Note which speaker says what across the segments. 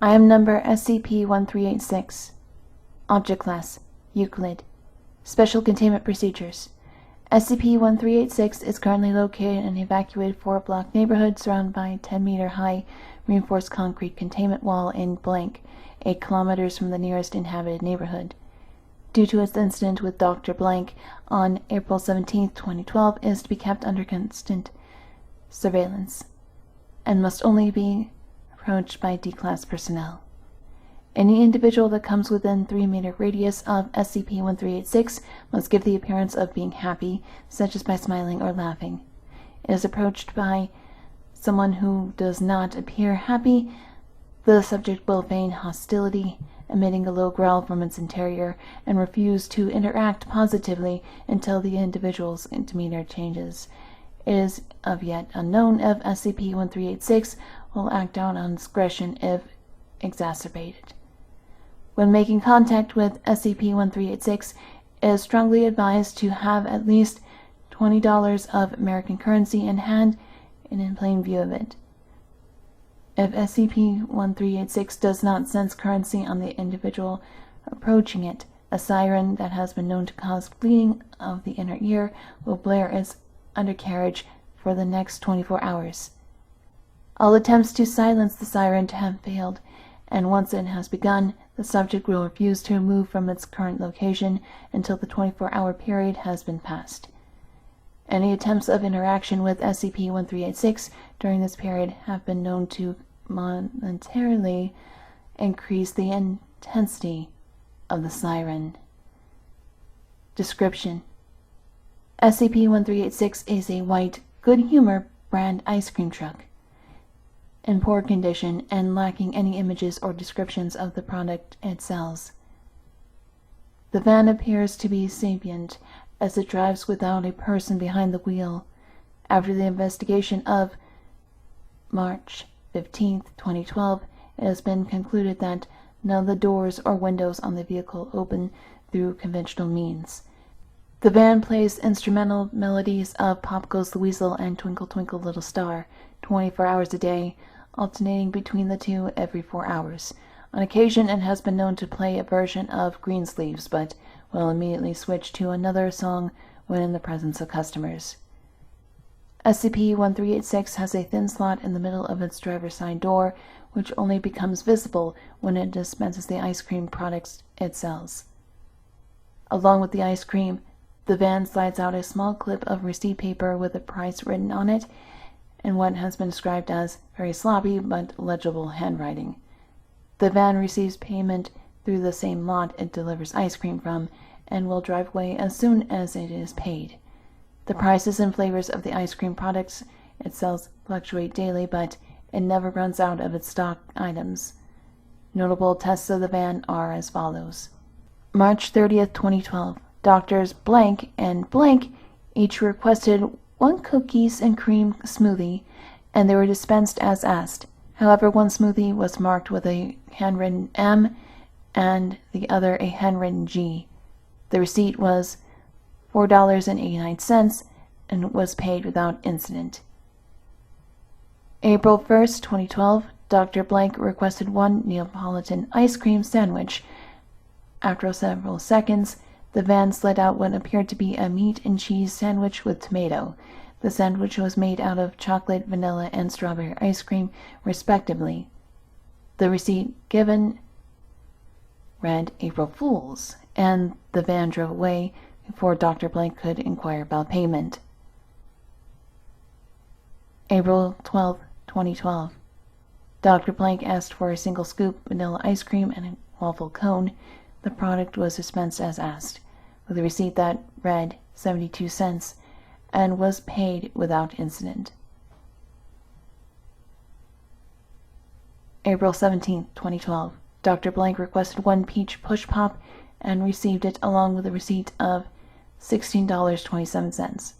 Speaker 1: Item number SCP-1386. Object Class Euclid. Special Containment Procedures. SCP-1386 is currently located in an evacuated 4-block neighborhood surrounded by a 10-meter-high reinforced concrete containment wall in blank, 8 kilometers from the nearest inhabited neighborhood. Due to its incident with Dr. Blank on April 17, 2012, it is to be kept under constant surveillance and must only be approached by D-Class personnel. Any individual that comes within 3-meter radius of SCP-1386 must give the appearance of being happy, such as by smiling or laughing. It is approached by someone who does not appear happy. The subject will feign hostility, emitting a low growl from its interior, and refuse to interact positively until the individual's demeanor changes. It is of yet unknown if SCP-1386 will act out on discretion if exacerbated. When making contact with SCP-1386, it is strongly advised to have at least $20 of American currency in hand and in plain view of it. If SCP-1386 does not sense currency on the individual approaching it, a siren that has been known to cause bleeding of the inner ear will blare its undercarriage for the next 24 hours. All attempts to silence the siren have failed, and once it has begun, the subject will refuse to move from its current location until the 24-hour period has been passed. Any attempts of interaction with SCP-1386 during this period have been known to momentarily increase the intensity of the siren. Description: SCP-1386 is a white, Good Humor brand ice cream truck, in poor condition and lacking any images or descriptions of the product it sells. The van appears to be sapient, as it drives without a person behind the wheel. After the investigation of March 15, 2012, it has been concluded that none of the doors or windows on the vehicle open through conventional means. The van plays instrumental melodies of Pop Goes the Weasel and Twinkle Twinkle Little Star 24 hours a day, alternating between the two every 4 hours. On occasion, it has been known to play a version of Greensleeves, but will immediately switch to another song when in the presence of customers. SCP-1386 has a thin slot in the middle of its driver's side door, which only becomes visible when it dispenses the ice cream products it sells. Along with the ice cream, the van slides out a small clip of receipt paper with a price written on it in what has been described as very sloppy but legible handwriting. The van receives payment through the same lot it delivers ice cream from and will drive away as soon as it is paid. The prices and flavors of the ice cream products it sells fluctuate daily, but it never runs out of its stock items. Notable tests of the van are as follows. March 30th, 2012. Doctors Blank and Blank each requested 1 cookies and cream smoothie, and they were dispensed as asked. However, one smoothie was marked with a handwritten M and the other a handwritten G. The receipt was $4.89 and was paid without incident. April 1st, 2012, Dr. Blank requested 1 Neapolitan ice cream sandwich. After several seconds, the van slid out what appeared to be a meat and cheese sandwich with tomato. The sandwich was made out of chocolate, vanilla, and strawberry ice cream, respectively. The receipt given read April Fools, and the van drove away before Dr. Blank could inquire about payment. April 12, 2012. Dr. Blank asked for a single scoop vanilla ice cream and a waffle cone. The product was dispensed as asked, with a receipt that read 72 cents and was paid without incident. April 17, 2012. Dr. Blank requested 1 peach push pop and received it along with a receipt of $16.27.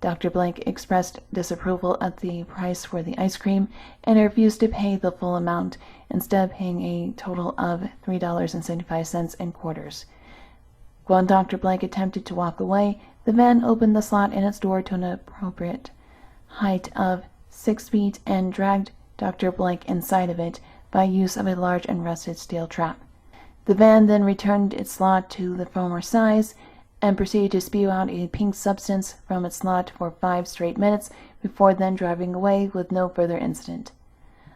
Speaker 1: Dr. Blank expressed disapproval at the price for the ice cream and refused to pay the full amount, instead paying a total of $3.75 in quarters. When Dr. Blank attempted to walk away, the van opened the slot in its door to an appropriate height of 6 feet and dragged Dr. Blank inside of it, by use of a large and rusted steel trap. The van then returned its slot to the former size and proceeded to spew out a pink substance from its slot for 5 straight minutes before then driving away with no further incident.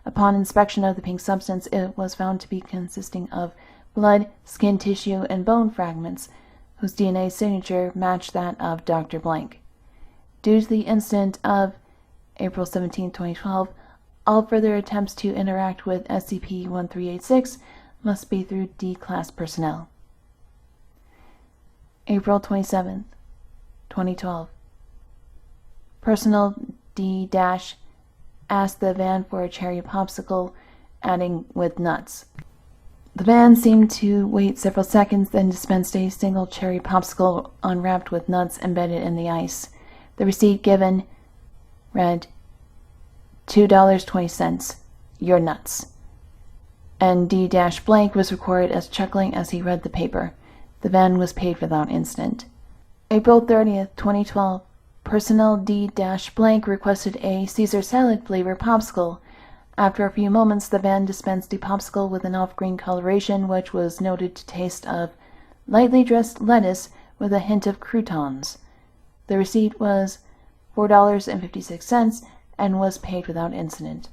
Speaker 1: Upon inspection of the pink substance, it was found to be consisting of blood, skin tissue, and bone fragments, whose DNA signature matched that of Dr. Blank. Due to the incident of April 17, 2012, all further attempts to interact with SCP-1386 must be through D-Class personnel. April 27, 2012. Personnel D- asked the van for a cherry popsicle, adding with nuts. The van seemed to wait several seconds, then dispensed a single cherry popsicle unwrapped with nuts embedded in the ice. The receipt given read, $2.20, you're nuts. And D- Blank was recorded as chuckling as he read the paper. The van was paid without incident. April 30th, 2012. Personnel D- Blank requested a Caesar salad flavor popsicle. After a few moments, the van dispensed a popsicle with an off-green coloration, which was noted to taste of lightly dressed lettuce with a hint of croutons. The receipt was $4.56 and was paid without incident.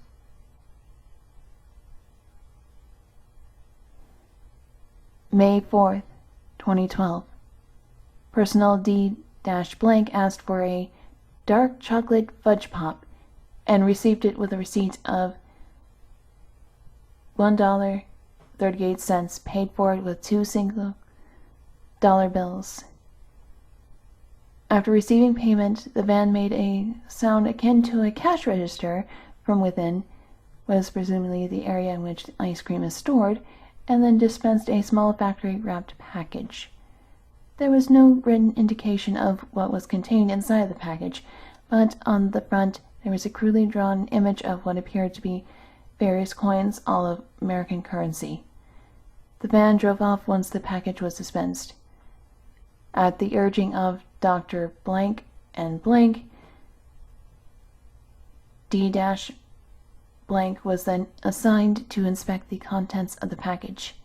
Speaker 1: May 4th, 2012. Personnel D- Blank asked for a dark chocolate fudge pop and received it with a receipt of $1.38, paid for it with 2 single dollar bills. After receiving payment, the van made a sound akin to a cash register from within, was presumably the area in which the ice cream is stored, and then dispensed a small factory-wrapped package. There was no written indication of what was contained inside the package, but on the front there was a crudely drawn image of what appeared to be various coins, all of American currency. The van drove off once the package was dispensed. At the urging of Dr. Blank and Blank, D- Blank was then assigned to inspect the contents of the package.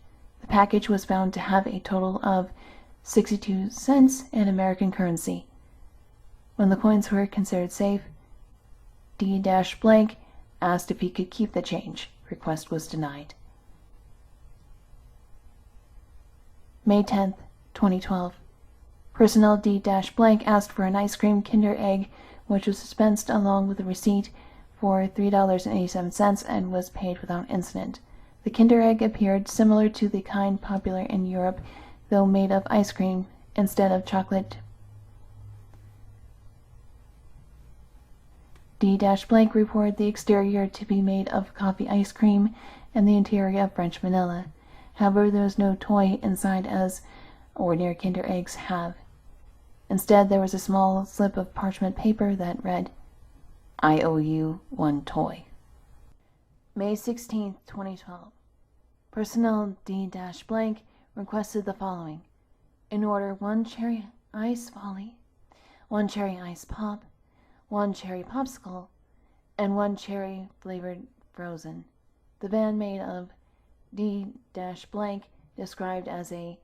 Speaker 1: The package was found to have a total of 62 cents in American currency. When the coins were considered safe, D- Blank asked if he could keep the change. Request was denied. May 10th, 2012. Personnel D- Blank asked for an ice cream Kinder Egg, which was dispensed along with a receipt for $3.87 and was paid without incident. The Kinder Egg appeared similar to the kind popular in Europe, though made of ice cream instead of chocolate. D- Blank reported the exterior to be made of coffee ice cream and the interior of French vanilla. However, there was no toy inside as ordinary Kinder Eggs have. Instead, there was a small slip of parchment paper that read, I owe you one toy. May 16, 2012. Personnel D- Blank requested the following. In order, 1 cherry ice volley, 1 cherry ice pop, 1 cherry popsicle, and 1 cherry flavored frozen. The van made of D- Blank described as a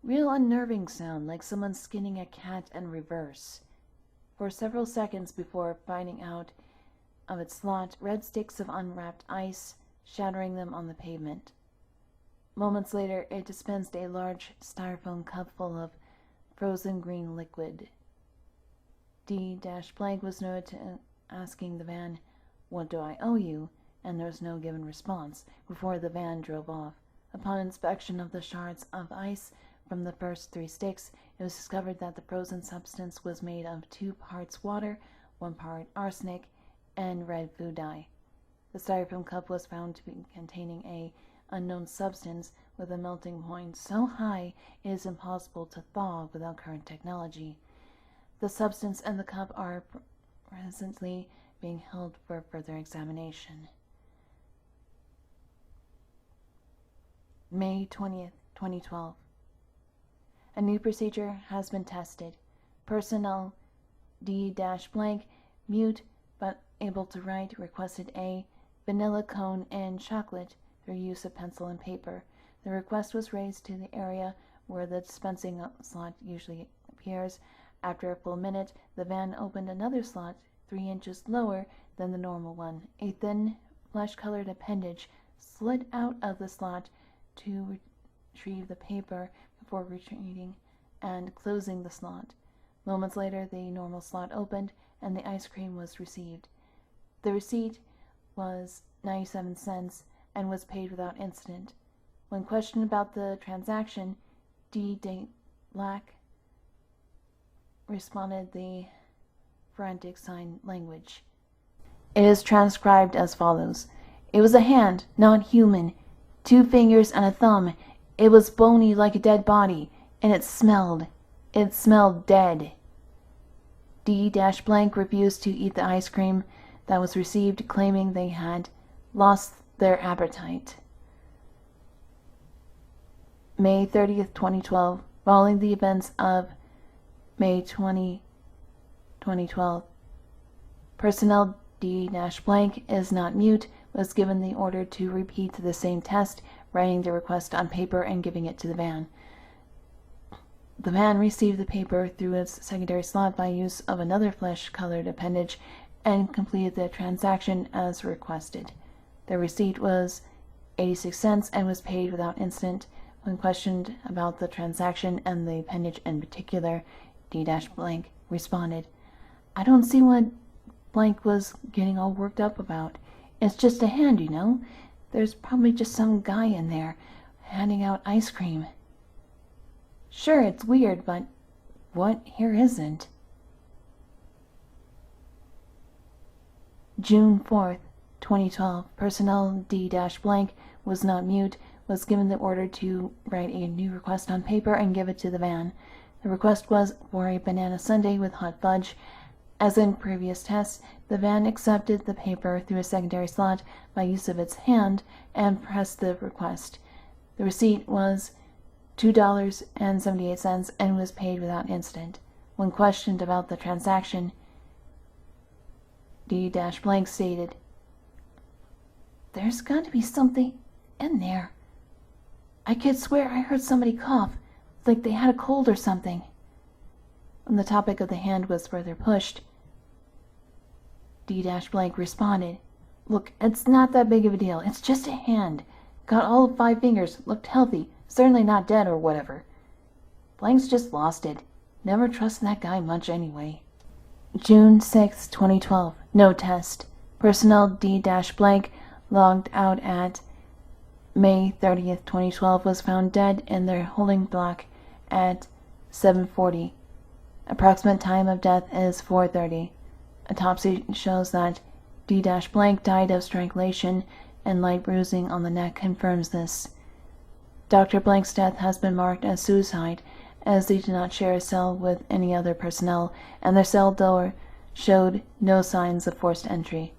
Speaker 1: real unnerving sound, like someone skinning a cat in reverse. For several seconds before finding out of its slot, red sticks of unwrapped ice, shattering them on the pavement. Moments later, it dispensed a large styrofoam cup full of frozen green liquid. D- Blank was noted to asking the van, "What do I owe you?" and there was no given response before the van drove off. Upon inspection of the shards of ice from the first 3 sticks, it was discovered that the frozen substance was made of 2 parts water, 1 part arsenic, and red food dye. The styrofoam cup was found to be containing a unknown substance with a melting point so high it is impossible to thaw without current technology. The substance and the cup are presently being held for further examination. May 20th, 2012. A new procedure has been tested. Personnel D- Blank, mute but able to write, requested a vanilla cone and chocolate through use of pencil and paper. The request was raised to the area where the dispensing slot usually appears. After a full minute, the van opened another slot 3 inches lower than the normal one. A thin, flesh-colored appendage slid out of the slot to retrieve the paper before retreating and closing the slot. Moments later, the normal slot opened and the ice cream was received. The receipt was 97 cents and was paid without incident. When questioned about the transaction, D. Black responded the forensic sign language. It is transcribed as follows. It was a hand, not human. 2 fingers and a thumb. It was bony like a dead body, and it smelled. It smelled dead. D. Blank refused to eat the ice cream that was received, claiming they had lost their appetite. May 30th, 2012. Following the events of May 20, 2012, personnel D. Blank is not mute, was given the order to repeat the same test, writing the request on paper and giving it to the van. The van received the paper through its secondary slot by use of another flesh-colored appendage and completed the transaction as requested. The receipt was 86 cents and was paid without incident. When questioned about the transaction and the appendage in particular, D. Blank responded, I don't see what Blank was getting all worked up about. It's just a hand, you know. There's probably just some guy in there handing out ice cream. Sure, it's weird, but what here isn't? June 4th, 2012. Personnel D. Blank was not mute, was given the order to write a new request on paper and give it to the van. The request was for a banana sundae with hot fudge. As in previous tests, the van accepted the paper through a secondary slot by use of its hand and pressed the request. The receipt was $2.78 and was paid without incident. When questioned about the transaction, D. Blank stated, There's got to be something in there. I could swear I heard somebody cough, like they had a cold or something. When the topic of the hand was further pushed, D. Blank responded, Look, it's not that big of a deal. It's just a hand. Got all 5 fingers, looked healthy, certainly not dead or whatever. Blank's just lost it. Never trust that guy much anyway. June 6, 2012. No test. Personnel D. Blank logged out at May 30th, 2012 was found dead in their holding block at 7:40. Approximate time of death is 4:30. Autopsy shows that D. Blank died of strangulation, and light bruising on the neck confirms this. Dr. Blank's death has been marked as suicide, as they did not share a cell with any other personnel, and their cell door showed no signs of forced entry.